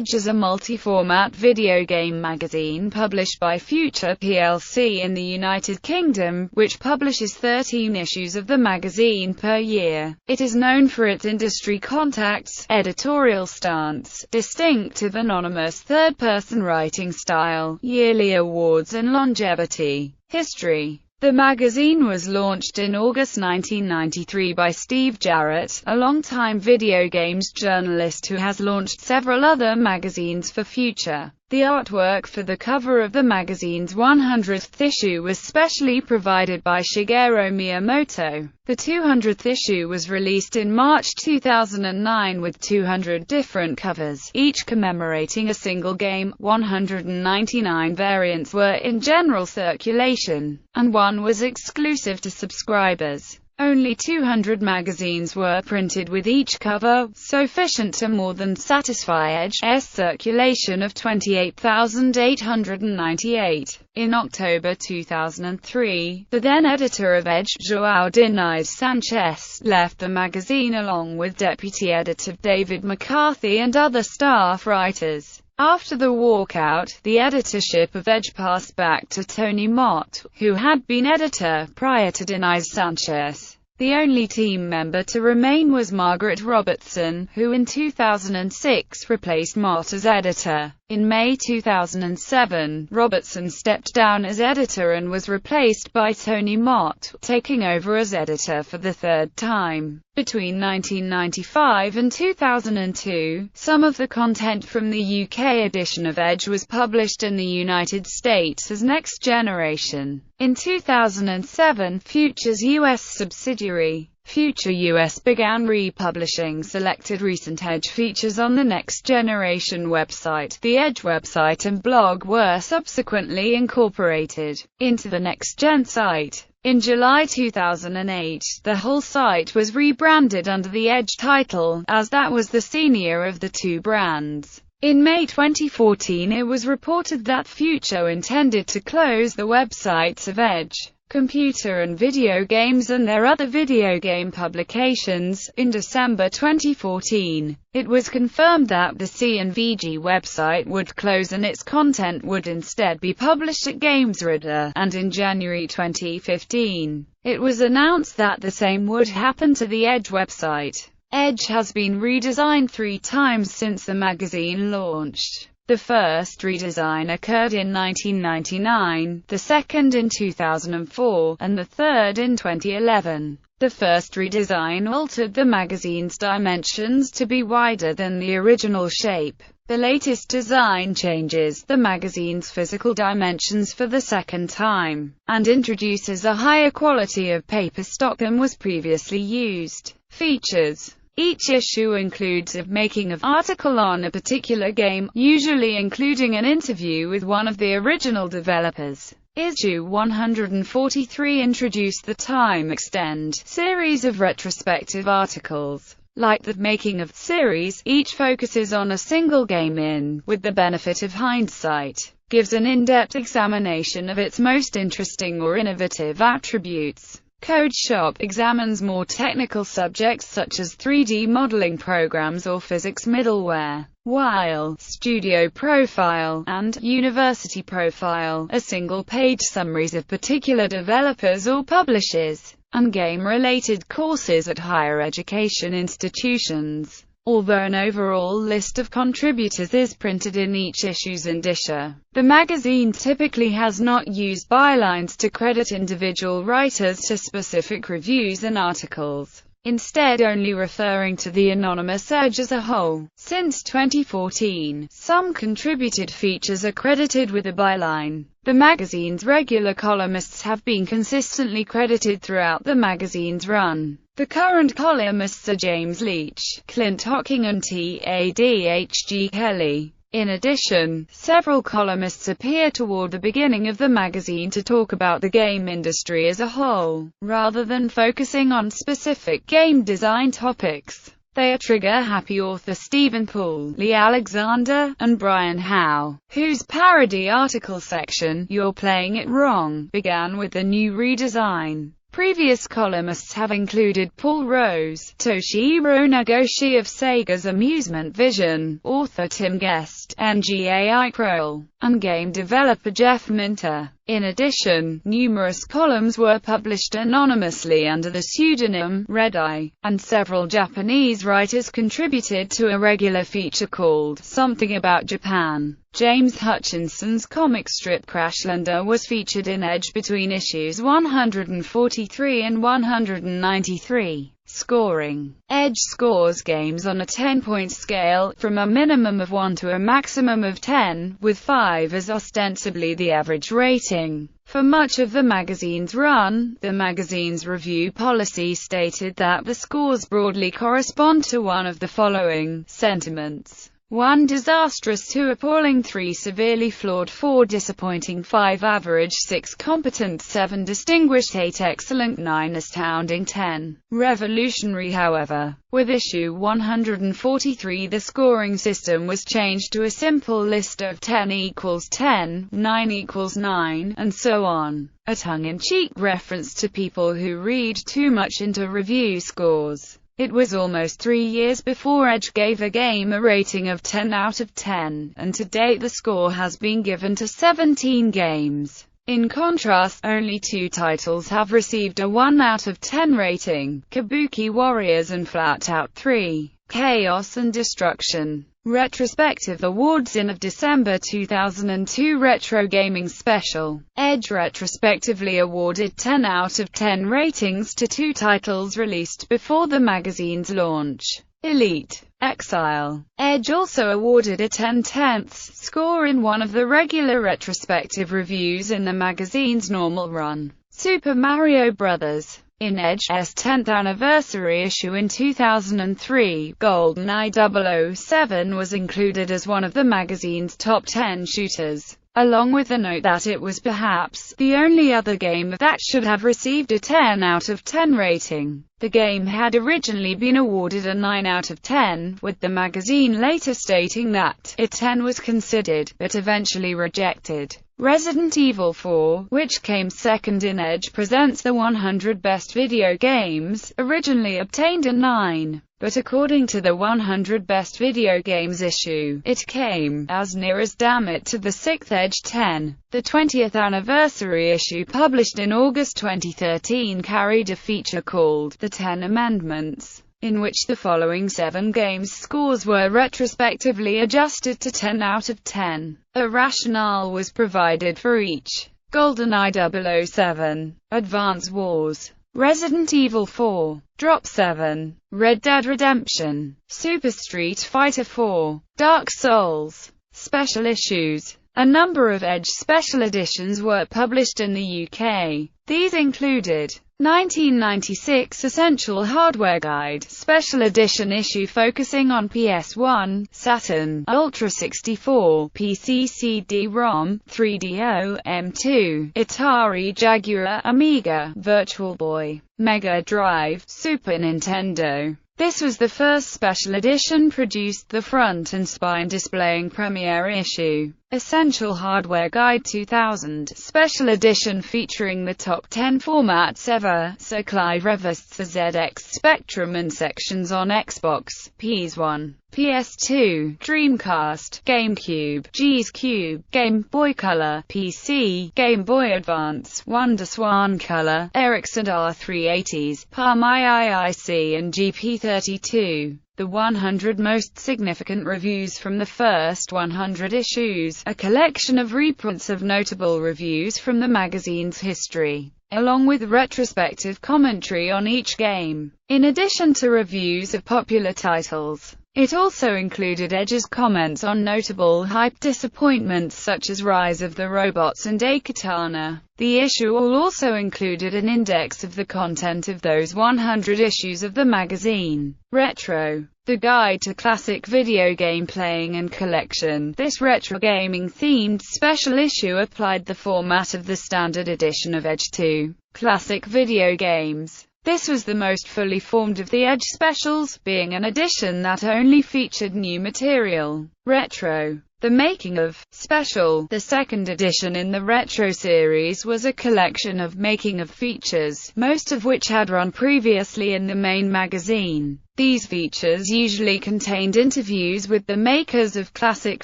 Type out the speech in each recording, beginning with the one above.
Edge is a multi-format video game magazine published by Future plc in the United Kingdom, which publishes 13 issues of the magazine per year. It is known for its industry contacts, editorial stance, distinctive anonymous third-person writing style, yearly awards and longevity. History. The magazine was launched in August 1993 by Steve Jarrett, a longtime video games journalist who has launched several other magazines for Future. The artwork for the cover of the magazine's 100th issue was specially provided by Shigeru Miyamoto. The 200th issue was released in March 2009 with 200 different covers, each commemorating a single game. 199 variants were in general circulation, and one was exclusive to subscribers. Only 200 magazines were printed with each cover, sufficient to more than satisfy Edge's circulation of 28,898. In October 2003, the then editor of Edge, João Diniz Sanchez, left the magazine along with deputy editor David McCarthy and other staff writers. After the walkout, the editorship of Edge passed back to Tony Mott, who had been editor prior to Diniz Sanchez. The only team member to remain was Margaret Robertson, who in 2006 replaced Mott as editor. In May 2007, Robertson stepped down as editor and was replaced by Tony Mott, taking over as editor for the third time. Between 1995 and 2002, some of the content from the UK edition of Edge was published in the United States as Next Generation. In 2007, Future's US subsidiary, Future US, began republishing selected recent Edge features on the Next Generation website. The Edge website and blog were subsequently incorporated into the Next Gen site. In July 2008, the whole site was rebranded under the Edge title, as that was the senior of the two brands. In May 2014, it was reported that Future intended to close the websites of Edge, Computer and Video Games and their other video game publications. In December 2014, it was confirmed that the C&VG website would close and its content would instead be published at GamesRadar, and in January 2015, it was announced that the same would happen to the Edge website. Edge has been redesigned 3 times since the magazine launched. The first redesign occurred in 1999, the second in 2004, and the third in 2011. The first redesign altered the magazine's dimensions to be wider than the original shape. The latest design changes the magazine's physical dimensions for the second time, and introduces a higher quality of paper stock than was previously used. Features. Each issue includes a making-of article on a particular game, usually including an interview with one of the original developers. Issue 143 introduced the Time Extend series of retrospective articles. Like the making-of series, each focuses on a single game in, with the benefit of hindsight, gives an in-depth examination of its most interesting or innovative attributes. Code Shop examines more technical subjects such as 3D modeling programs or physics middleware, while Studio Profile and University Profile are single-page summaries of particular developers or publishers, and game-related courses at higher education institutions. Although an overall list of contributors is printed in each issue's indicia, the magazine typically has not used bylines to credit individual writers to specific reviews and articles, instead only referring to the anonymous Edge as a whole. Since 2014, some contributed features are credited with a byline. The magazine's regular columnists have been consistently credited throughout the magazine's run. The current columnists are James Leach, Clint Hocking and T.A.D.H.G. Kelly. In addition, several columnists appear toward the beginning of the magazine to talk about the game industry as a whole, rather than focusing on specific game design topics. They are trigger-happy author Stephen Poole, Lee Alexander, and Brian Howe, whose parody article section, You're Playing It Wrong, began with the new redesign. Previous columnists have included Paul Rose, Toshihiro Nagoshi of Sega's Amusement Vision, author Tim Guest, NGAI Kroll, and game developer Jeff Minter. In addition, numerous columns were published anonymously under the pseudonym Red-Eye, and several Japanese writers contributed to a regular feature called Something About Japan. James Hutchinson's comic strip Crashlander was featured in Edge between issues 143 and 193. Scoring. Edge scores games on a 10-point scale, from a minimum of 1 to a maximum of 10, with 5 as ostensibly the average rating. For much of the magazine's run, the magazine's review policy stated that the scores broadly correspond to one of the following sentiments: 1 disastrous, 2 appalling, 3 severely flawed, 4 disappointing, 5 average, 6 competent, 7 distinguished, 8 excellent, 9 astounding, 10 revolutionary. However, with issue 143 the scoring system was changed to a simple list of 10 equals 10, 9 equals 9, and so on. A tongue-in-cheek reference to people who read too much into review scores. It was almost 3 years before Edge gave a game a rating of 10 out of 10, and to date the score has been given to 17 games. In contrast, only 2 titles have received a 1 out of 10 rating: Kabuki Warriors and Flat Out 3, Chaos and Destruction. Retrospective Awards. In of December 2002 Retro Gaming Special, Edge retrospectively awarded 10 out of 10 ratings to 2 titles released before the magazine's launch: Elite, Exile. Edge also awarded a 10/10 score in one of the regular retrospective reviews in the magazine's normal run, Super Mario Bros. In Edge's 10th anniversary issue in 2003, GoldenEye 007 was included as one of the magazine's top 10 shooters, along with the note that it was perhaps the only other game that should have received a 10 out of 10 rating. The game had originally been awarded a 9 out of 10, with the magazine later stating that a 10 was considered, but eventually rejected. Resident Evil 4, which came second in Edge Presents the 100 Best Video Games, originally obtained a 9. But according to the 100 Best Video Games issue, it came as near as damn it to the 6th Edge 10. The 20th anniversary issue, published in August 2013, carried a feature called The 10 Amendments, in which the following 7 games' scores were retrospectively adjusted to 10 out of 10. A rationale was provided for each: GoldenEye 007, Advance Wars, Resident Evil 4, Drop 7, Red Dead Redemption, Super Street Fighter 4, Dark Souls. Special issues. A number of Edge special editions were published in the UK. These included 1996 Essential Hardware Guide Special Edition issue focusing on PS1, Saturn, Ultra 64, PC CD-ROM, 3DO, M2, Atari Jaguar, Amiga, Virtual Boy, Mega Drive, Super Nintendo. This was the first special edition produced, the front and spine displaying premiere issue. Essential Hardware Guide 2000 Special Edition featuring the top 10 formats ever, so Clive revists the ZX Spectrum and sections on Xbox, PS1, PS2, Dreamcast, GameCube, G's Cube, Game Boy Color, PC, Game Boy Advance, WonderSwan Color, Ericsson R380s, Palm IIIC and GP32. The 100 Most Significant Reviews from the First 100 Issues, a collection of reprints of notable reviews from the magazine's history, along with retrospective commentary on each game. In addition to reviews of popular titles, it also included Edge's comments on notable hype disappointments such as Rise of the Robots and Akatana. The issue also included an index of the content of those 100 issues of the magazine. Retro, the guide to classic video game playing and collection. This retro gaming themed special issue applied the format of the standard edition of Edge to classic video games. This was the most fully formed of the Edge specials, being an edition that only featured new material. Retro. The Making of special. The second edition in the Retro series was a collection of making of features, most of which had run previously in the main magazine. These features usually contained interviews with the makers of classic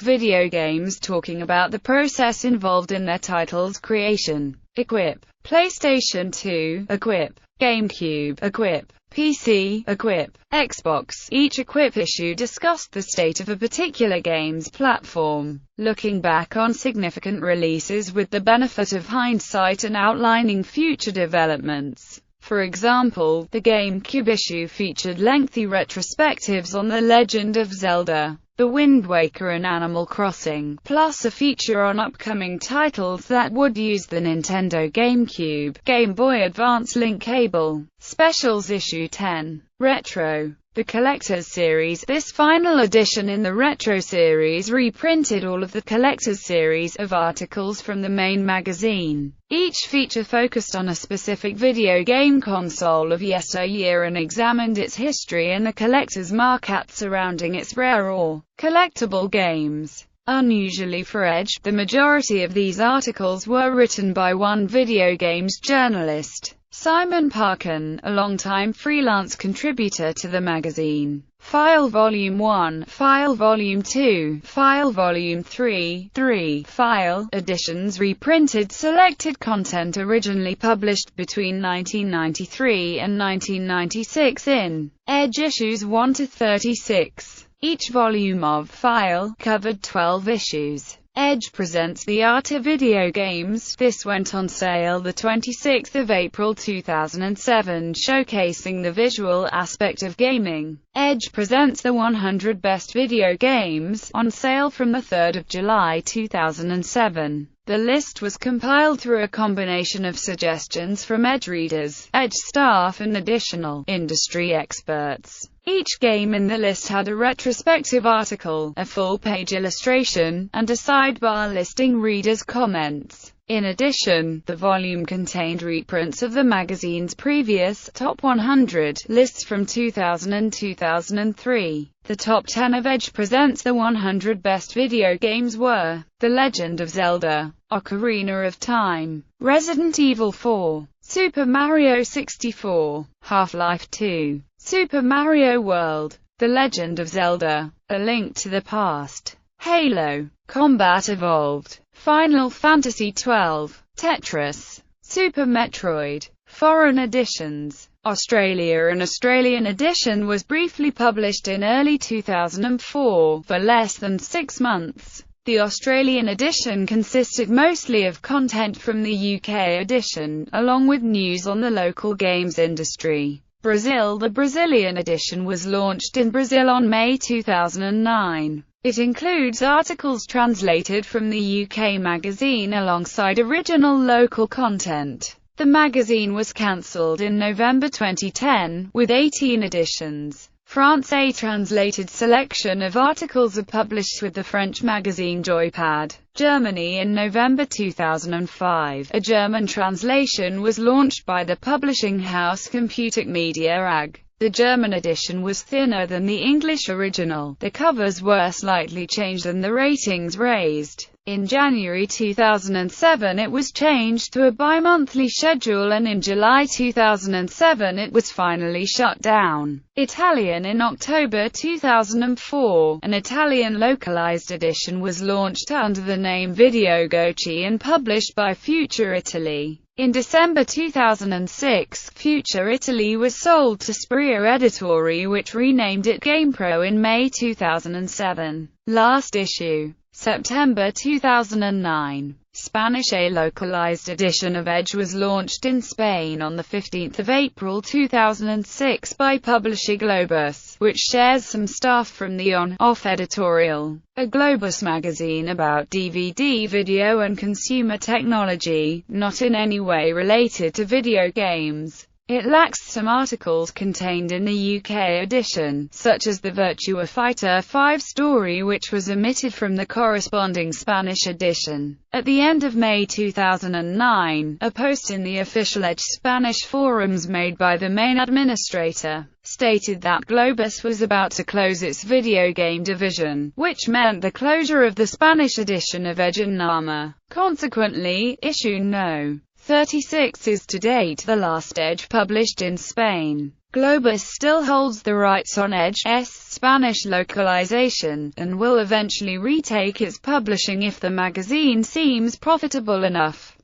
video games talking about the process involved in their titles' creation. Equip. PlayStation 2, Equip. GameCube, Equip. PC, Equip. Xbox. Each Equip issue discussed the state of a particular game's platform, looking back on significant releases with the benefit of hindsight and outlining future developments. For example, the GameCube issue featured lengthy retrospectives on The Legend of Zelda, The Wind Waker and Animal Crossing, plus a feature on upcoming titles that would use the Nintendo GameCube, Game Boy Advance link cable. Specials Issue 10. Retro. The Collector's Series. This final edition in the Retro series reprinted all of the Collector's series of articles from the main magazine. Each feature focused on a specific video game console of yesteryear and examined its history and the collector's market surrounding its rare or collectible games. Unusually for Edge, the majority of these articles were written by one video games journalist, Simon Parkin, a longtime freelance contributor to the magazine. File Volume 1, File Volume 2, File Volume 3, File editions reprinted selected content originally published between 1993 and 1996 in Edge issues 1 to 36. Each volume of File covered 12 issues. Edge presents the art of video games. This went on sale the 26th of April 2007, showcasing the visual aspect of gaming. Edge presents the 100 best video games, on sale from the 3rd of July 2007. The list was compiled through a combination of suggestions from Edge readers, Edge staff and additional industry experts. Each game in the list had a retrospective article, a full-page illustration, and a sidebar listing readers' comments. In addition, the volume contained reprints of the magazine's previous Top 100 lists from 2000 and 2003. The top 10 of Edge presents the 100 best video games were The Legend of Zelda, Ocarina of Time, Resident Evil 4, Super Mario 64, Half-Life 2, Super Mario World, The Legend of Zelda, A Link to the Past, Halo Combat Evolved, Final Fantasy XII, Tetris, Super Metroid. Foreign editions. Australia. An Australian edition was briefly published in early 2004, for less than 6 months. The Australian edition consisted mostly of content from the UK edition, along with news on the local games industry. Brazil. The Brazilian edition was launched in Brazil on May 2009. It includes articles translated from the UK magazine alongside original local content. The magazine was cancelled in November 2010, with 18 editions. France. A translated selection of articles are published with the French magazine Joypad. Germany. In November 2005, a German translation was launched by the publishing house Computer Media AG. The German edition was thinner than the English original, the covers were slightly changed and the ratings raised. In January 2007 it was changed to a bi-monthly schedule and in July 2007 it was finally shut down. Italian. In October 2004, an Italian localized edition was launched under the name Video Goci and published by Future Italy. In December 2006, Future Italy was sold to Year Editorial, which renamed it GamePro in May 2007. Last issue. September 2009. Spanish. A localized edition of Edge was launched in Spain on 15 April 2006 by publisher Globus, which shares some stuff from the On/Off editorial, a Globus magazine about DVD, video and consumer technology, not in any way related to video games. It lacks some articles contained in the UK edition, such as the Virtua Fighter 5 story, which was omitted from the corresponding Spanish edition. At the end of May 2009, a post in the official Edge Spanish forums made by the main administrator stated that Globus was about to close its video game division, which meant the closure of the Spanish edition of Edge and Nama. Consequently, issue No. 36 is to date the last Edge published in Spain. Globus still holds the rights on Edge's Spanish localization, and will eventually retake its publishing if the magazine seems profitable enough.